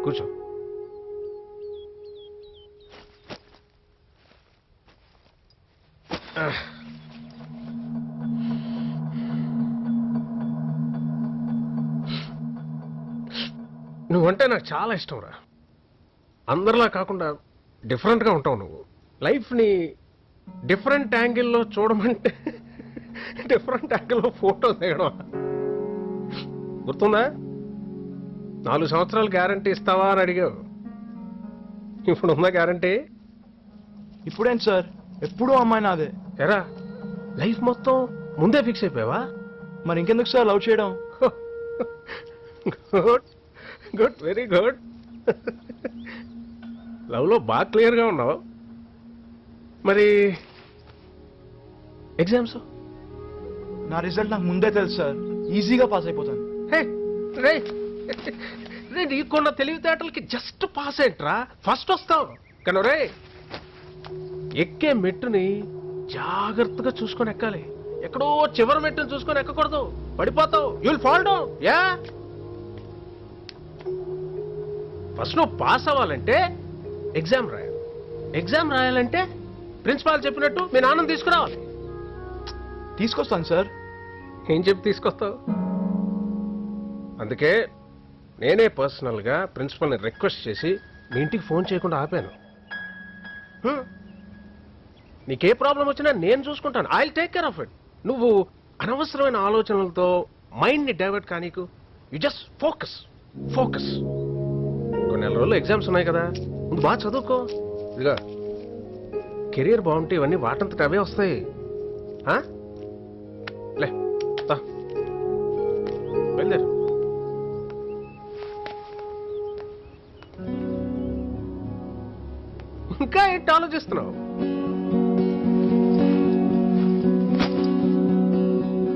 కూర్చో. నువ్వంటే నాకు చాలా ఇష్టం రా. అందరిలా కాకుండా డిఫరెంట్గా ఉంటావు నువ్వు. లైఫ్ని డిఫరెంట్ యాంగిల్లో చూడమంటే డిఫరెంట్ యాంగిల్లో ఫోటో దిగడం గుర్తుందా? 4 సంవత్సరాలు గ్యారంటీ ఇస్తావా అని అడిగావు. ఇప్పుడు ఉందా గ్యారంటీ? ఇప్పుడేంటి సార్, ఎప్పుడూ అమ్మాయి నాదే. ఎరా లైఫ్ మొత్తం ముందే ఫిక్స్ అయిపోయావా? మరి ఇంకెందుకు సార్ లవ్ చేయడం? Good good, very good. లవ్లో బాగా క్లియర్గా ఉన్నావు. మరి ఎగ్జామ్స్? నా రిజల్ట్ నాకు ముందే తెలుసు సార్, ఈజీగా పాస్ అయిపోతాను. హే రే రే, నీకున్న తెలివితేటలకి జస్ట్ పాస్ ఏంట్రా, ఫస్ట్ వస్తావు. కానీ రే ఎక్కే మెట్టుని జాగ్రత్తగా చూసుకొని ఎక్కాలి. ఎక్కడో చివరి మెట్టుని చూసుకొని ఎక్కకూడదు, పడిపోతావు. You will fall down. Yeah, first నువ్వు పాస్ అవ్వాలంటే ఎగ్జామ్ రాయాలి. ఎగ్జామ్ రాయాలంటే ప్రిన్సిపాల్ చెప్పినట్టు మీ నాన్నని తీసుకురావాలి. తీసుకొస్తాను సార్. ఏం చెప్పి తీసుకొస్తావు? అందుకే నేనే పర్సనల్గా ప్రిన్సిపల్ని రిక్వెస్ట్ చేసి మీ ఇంటికి ఫోన్ చేయకుండా ఆపాను. నీకే ప్రాబ్లం వచ్చినా నేను చూసుకుంటాను. I will take care of it. నువ్వు అనవసరమైన ఆలోచనలతో మైండ్ని డైవర్ట్ కానీకు. You just focus focus. కొన్ని నెల రోజులు ఎగ్జామ్స్ ఉన్నాయి కదా, ముందు బాగా చదువుకో. ఇదిగా కెరీర్ బాగుంటే ఇవన్నీ వాటంతట అవే వస్తాయి. లే బయలుదేరు. ఇంకా ఏంటి ఆలోచిస్తున్నావు?